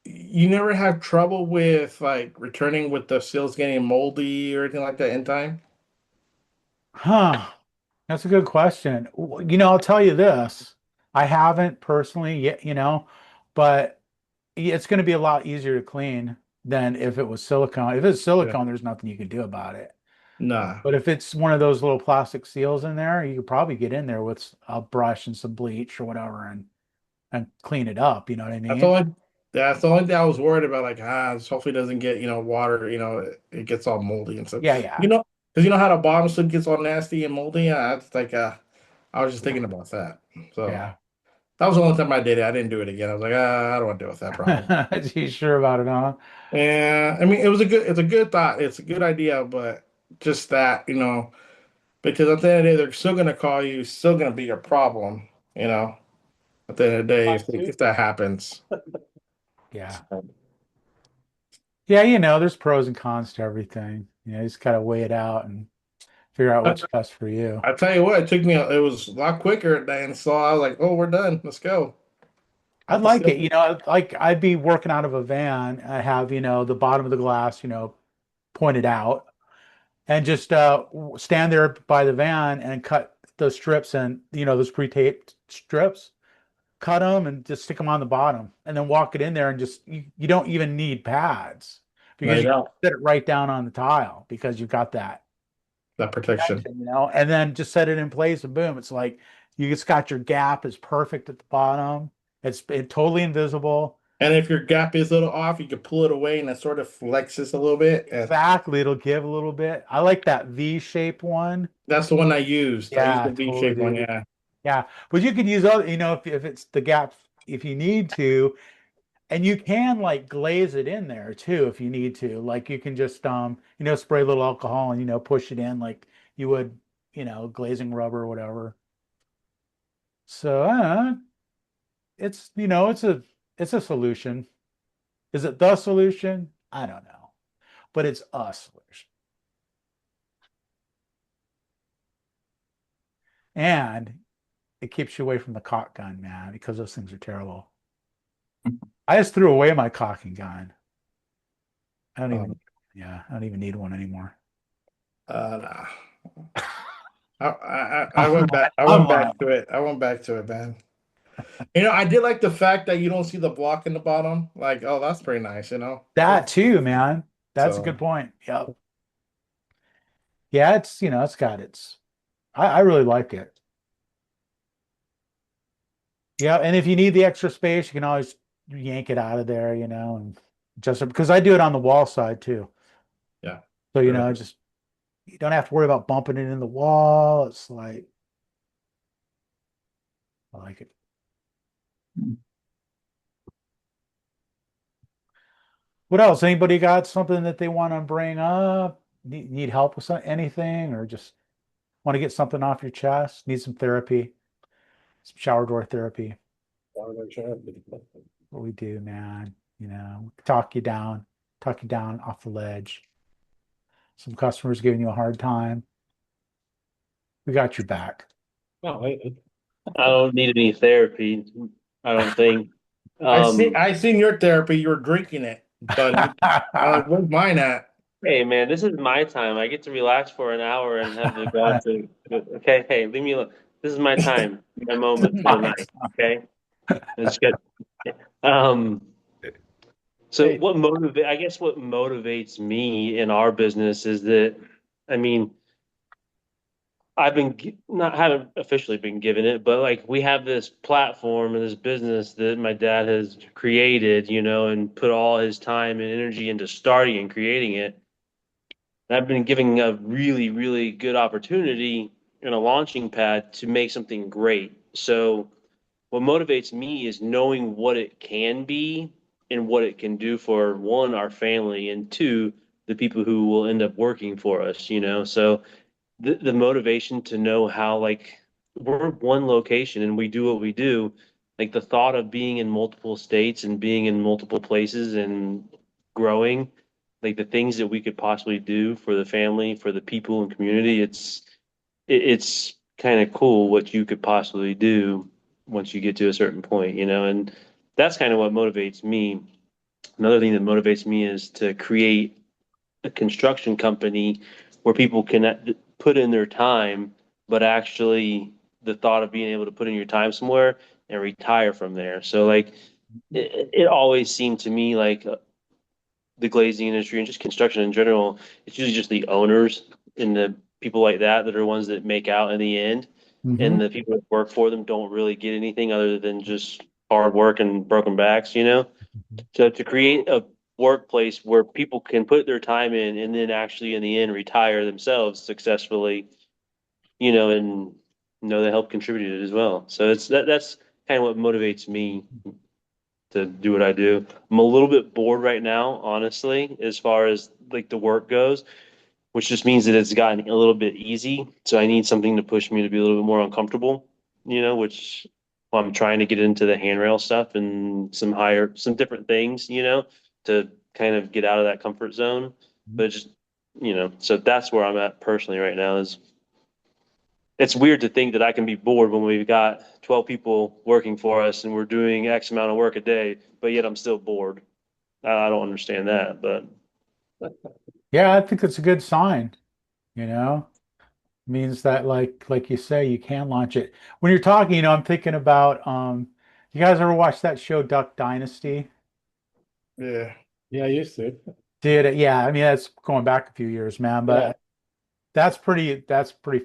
you never have trouble with like returning with the seals getting moldy or anything like that in time? Huh. That's a good question. I'll tell you this. I haven't personally yet, but it's going to be a lot easier to clean than if it was silicone. If it's Yeah. silicone, there's nothing you can do about it. Nah. But if it's one of those little plastic seals in there, you could probably get in there with a brush and some bleach or whatever and clean it up. You know what I That's the mean? only that's the only thing I was worried about. Like, this hopefully doesn't get, water, it gets all moldy and stuff. Yeah, yeah. Because you know how the bottom slip gets all nasty and moldy? That's like I was just thinking about that. So Yeah. that was the only time I did it. I didn't do it again. I was like, I don't want to deal with that problem. You sure about it, huh? And I mean, it's a good thought. It's a good idea, but just that, because at the end of the day, they're still gonna call you, still gonna be your problem, at the end of the day, if that happens. Yeah. Yeah, there's pros and cons to everything. You just gotta weigh it out and figure out what's best for you. I tell you what, it was a lot quicker than so I was like, oh, we're done. Let's go. I'd like it, like I'd be working out of a van. I have, the bottom of the glass, pointed out, and just stand there by the van and cut those strips and those pre-taped strips, cut them and just stick them on the bottom, and then walk it in there and just you don't even need pads No, because you you don't. set it right down on the tile because you've got that That protection. protection, and then just set it in place and boom, it's like you just got your gap is perfect at the bottom. It's totally invisible. And if your gap is a little off, you can pull it away and it sort of flexes a little bit. And Exactly, it'll give a little bit. I like that V-shaped one. that's the one I used. I used Yeah, the V-shaped one, totally. yeah. Yeah, but you could use other, if it's the gap, if you need to, And you can like glaze it in there too if you need to. Like you can just spray a little alcohol and push it in like you would, glazing rubber or whatever. So it's it's a solution. Is it the solution? I don't know. But it's a solution. And it keeps you away from the caulk gun, man, because those things are terrible. I just threw away my caulking gun. I don't even, Um, yeah, I don't even need one anymore. nah. I Come went back. I went on. back to it. I went back to it, man. You know, I did like the fact that you don't see the block in the bottom. Like, oh, that's pretty nice, you know? That too, man. That's a So, good point. Yep. Yeah, it's got I really like it. Yeah, and if you need the extra space, you can always yank it out of there, and just because I do it on the wall side too. yeah. So, Really. just you don't have to worry about bumping it in the wall. It's like I like it. What else? Anybody got something that they want to bring up? Need help with anything, or just want to get something off your chest? Need some therapy, some shower door therapy. What we do, man. Talk you down off the ledge. Some customers giving you a hard time. We got your back. No, I don't need any therapy. I don't think. I seen your therapy. You were drinking it, but where's mine at? Hey man, this is my time. I get to relax for an hour and have the go out to. Okay, hey, leave me alone. This is my time, my moment for the My night. Okay, it's good. Um, so hey, what motivate? I guess what motivates me in our business is that, I mean, I've been not haven't officially been given it, but like we have this platform and this business that my dad has created, and put all his time and energy into starting and creating it. And I've been giving a really, really good opportunity and a launching pad to make something great. So what motivates me is knowing what it can be and what it can do for one, our family, and two, the people who will end up working for us. So the motivation to know how like we're one location and we do what we do, like the thought of being in multiple states and being in multiple places and growing, like the things that we could possibly do for the family, for the people and community, it's kind of cool what you could possibly do once you get to a certain point, and that's kind of what motivates me. Another thing that motivates me is to create a construction company where people can put in their time, but actually the thought of being able to put in your time somewhere and retire from there. So like it always seemed to me like the glazing industry and just construction in general, it's usually just the owners and the people like that are ones that make out in the end. hmm And the people that work for them don't really get anything other than just hard work and broken backs. So to create a workplace where people can put their time in and then actually in the end retire themselves successfully, and they help contribute it as well. So that's kind of what motivates me to do what I do. I'm a little bit bored right now, honestly, as far as like the work goes, which just means that it's gotten a little bit easy. So I need something to push me to be a little bit more uncomfortable, which well, I'm trying to get into the handrail stuff and some different things, to kind of get out of that comfort zone. But just, so that's where I'm at personally right now is it's weird to think that I can be bored when we've got 12 people working for us and we're doing X amount of work a day, but yet I'm still bored. I don't understand that, but Yeah, I think it's a good sign, you know. Means that like you say, you can launch it. When you're talking, I'm thinking about you guys ever watch that show Duck Dynasty? Yeah. yeah, I used to. Did it? Yeah, I mean that's going back a few years, man, Yeah. but that's pretty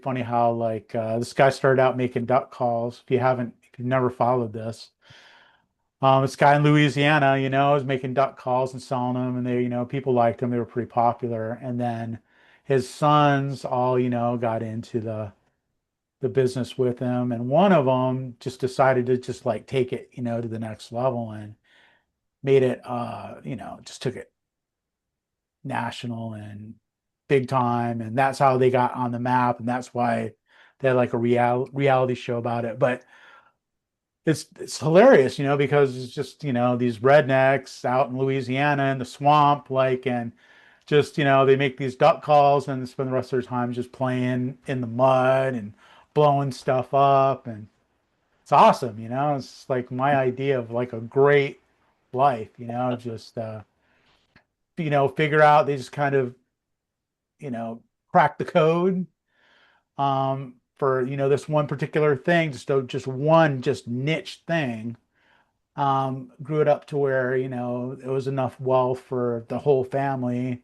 funny how like this guy started out making duck calls. If you've never followed this, this guy in Louisiana, is making duck calls and selling them, and they, people liked them. They were pretty popular. And then his sons all, got into the business with him, and one of them just decided to just like take it, to the next level. And made it, just took it national and big time, and that's how they got on the map, and that's why they had like a reality show about it. But it's hilarious, because it's just, these rednecks out in Louisiana in the swamp, like, and just, they make these duck calls and spend the rest of their time just playing in the mud and blowing stuff up, and it's awesome, it's like my idea of like a great life, just figure out, they just kind of, you know crack the code, for, this one particular thing, just one just niche thing, grew it up to where, it was enough wealth for the whole family,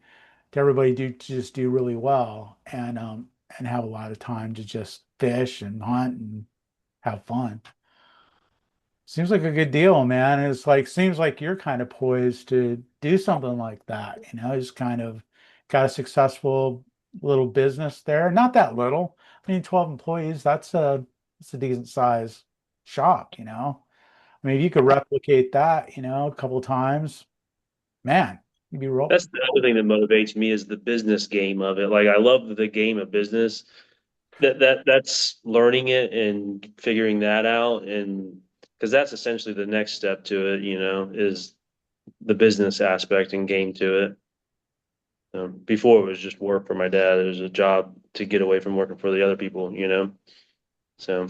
to everybody to just do really well, and have a lot of time to just fish and hunt and have fun. Seems like a good deal, man. It's like, seems like you're kind of poised to do something like that, just kind of got a successful little business there. Not that little. I mean, 12 employees, that's a decent size shop. I mean, if you could replicate that, a couple of times, man, you'd be roll. That's the other thing that motivates me is the business game of it. Like I love the game of business. That's learning it and figuring that out, and because that's essentially the next step to it, is the business aspect and game to it. Before it was just work for my dad. It was a job to get away from working for the other people. So,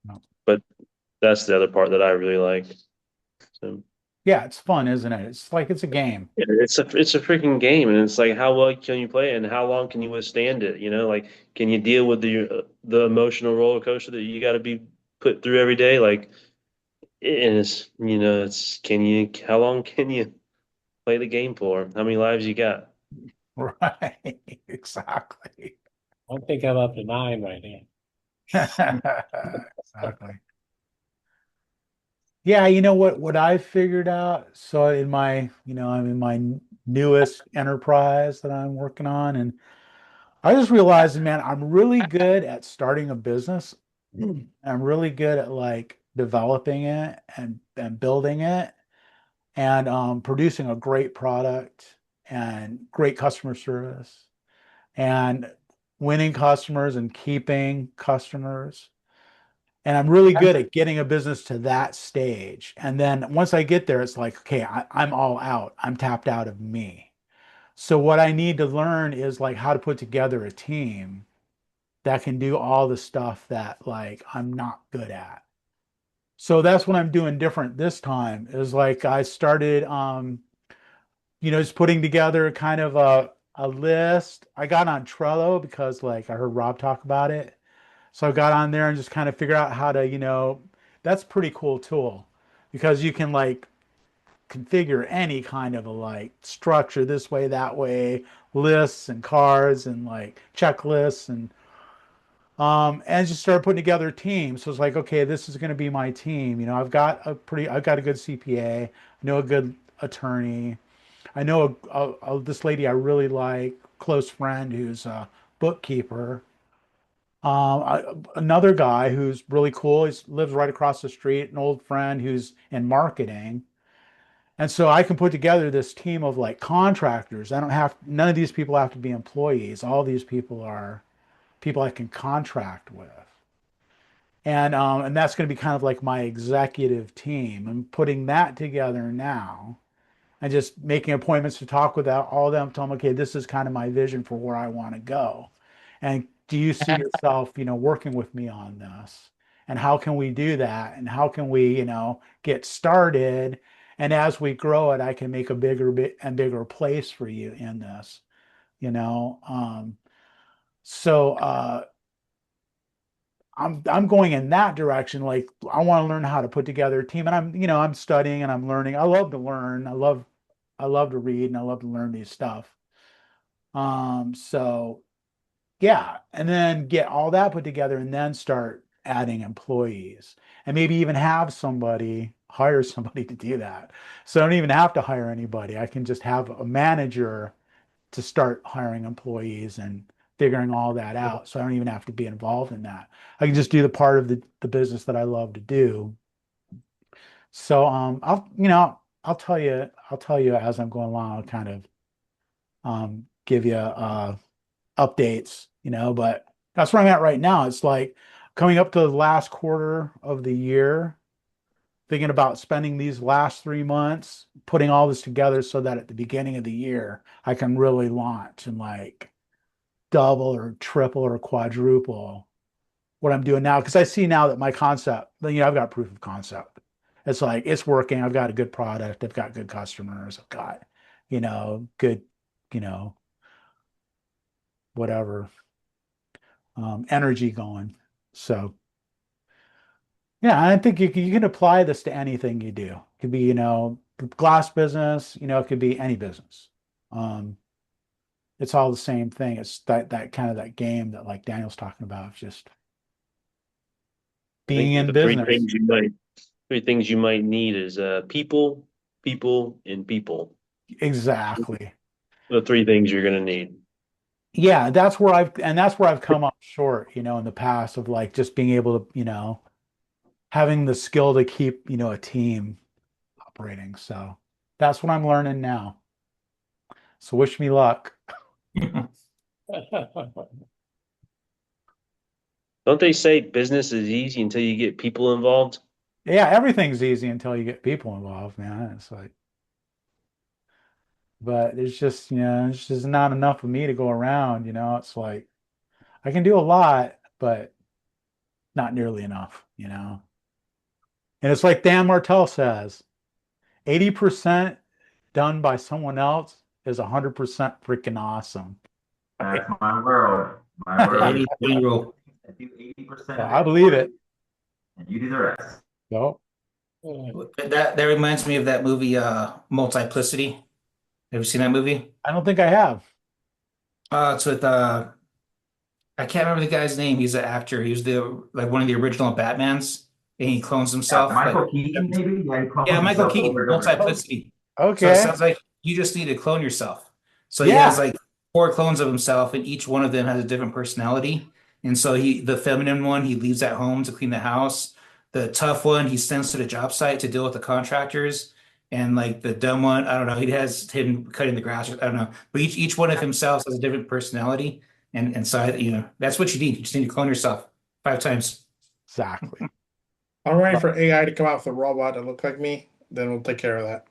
No. but that's the other part that I really like. So. Yeah, it's fun, isn't it? It's like it's a game. Yeah, it's a freaking game, and it's like how well can you play it, and how long can you withstand it? Like can you deal with the emotional roller coaster that you got to be put through every day? Like, and it's can you how long can you play the game for? How many lives you got? Right. Exactly. I think I'm up to 9 right now. Exactly. Yeah, you know what I figured out? So I'm in my newest enterprise that I'm working on, and I just realized, man, I'm really good at starting a business. I'm really good at like developing it and building it, and producing a great product and great customer service, and winning customers and keeping customers. And I'm really good at getting a business to that stage. And then once I get there, it's like, okay, I'm all out. I'm tapped out of me. So what I need to learn is like how to put together a team that can do all the stuff that like I'm not good at. So that's what I'm doing different this time, is like I started just putting together kind of a list. I got on Trello because like I heard Rob talk about it. So I got on there and just kind of figure out how to, that's a pretty cool tool, because you can like configure any kind of a like structure this way, that way, lists and cards and like checklists, and just start putting together teams. So it's like, okay, this is going to be my team. I've got a good CPA, I know a good attorney. I know this lady I really like, close friend who's a bookkeeper. Another guy who's really cool. He lives right across the street, an old friend who's in marketing. And so I can put together this team of like contractors. None of these people have to be employees. All these people are people I can contract with. And that's going to be kind of like my executive team. I'm putting that together now and just making appointments to talk with all of them, tell them, okay, this is kind of my vision for where I want to go. And do you see yourself, working with me on this? And how can we do that? And how can we, get started? And as we grow it, I can make a bigger place for you in this, you know. So I'm going in that direction. Like I want to learn how to put together a team, and I'm studying and I'm learning. I love to learn. I love to read and I love to learn these stuff. So yeah, and then get all that put together and then start adding employees, and maybe even hire somebody to do that. So I don't even have to hire anybody. I can just have a manager to start hiring employees and figuring all that out. So I don't even have to be involved in that. I can just do the part of the business that I love to do. So I'll tell you as I'm going along. I'll kind of give you updates, but that's where I'm at right now. It's like coming up to the last quarter of the year, thinking about spending these last 3 months, putting all this together so that at the beginning of the year, I can really launch and like double or triple or quadruple what I'm doing now. Because I see now that my concept, I've got proof of concept. It's like it's working. I've got a good product. I've got good customers. I've got, good, you know, whatever energy going. So yeah, I think you can apply this to anything you do. It could be, glass business, it could be any business. Um, it's all the same thing. It's that kind of that game that like Daniel's talking about, of just I think being in the business. three things you might need is people, people, and people. Exactly. The three things you're gonna need. Yeah, that's where I've come up short, in the past of like just being able to, having the skill to keep, a team operating. So that's what I'm learning now. So wish me luck. Don't they say business is easy until you get people involved? Yeah, everything's easy until you get people involved, man. It's like, but it's just not enough of me to go around, It's like I can do a lot, but not nearly enough. And it's like Dan Martell says, 80% done by someone else is 100% freaking awesome. That's my world. My The world is 80/20 rule. I do 80% So of I it believe for it. you, and you do the rest. So That reminds me of that movie, Multiplicity. Have you seen that movie? I don't think I have. It's with I can't remember the guy's name. He's an actor. He was the like one of the original Batmans, and he clones Yeah, himself. Like, Michael Keaton, maybe? Yeah, he yeah, clones Michael himself Keaton, over and over again. Multiplicity. So it Okay. sounds like you just need to clone yourself. So he has Yeah. like four clones of himself, and each one of them has a different personality. And so the feminine one, he leaves at home to clean the house. The tough one, he sends to the job site to deal with the contractors. And like the dumb one, I don't know, he has him cutting the grass. I don't know, but each one of himself has a different personality. And so that's what you need. You just need to clone yourself 5 times. Exactly. I'm ready for AI to come out with a robot that look like me. Then we'll take care of that.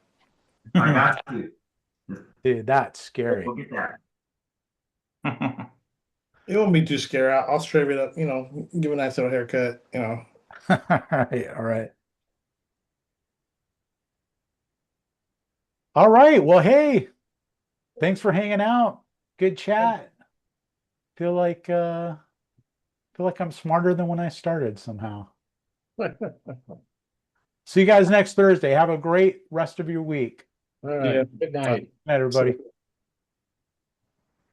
I got you. Just Dude, that's scary. go get that. It won't be too scary. I'll straighten it up, give a nice little haircut. All right. All right. All right. Well, hey, thanks for hanging out. Good chat. Feel like I'm smarter than when I started somehow. See you guys next Thursday. Have a great rest of your week. All right. Good night. Good night, everybody.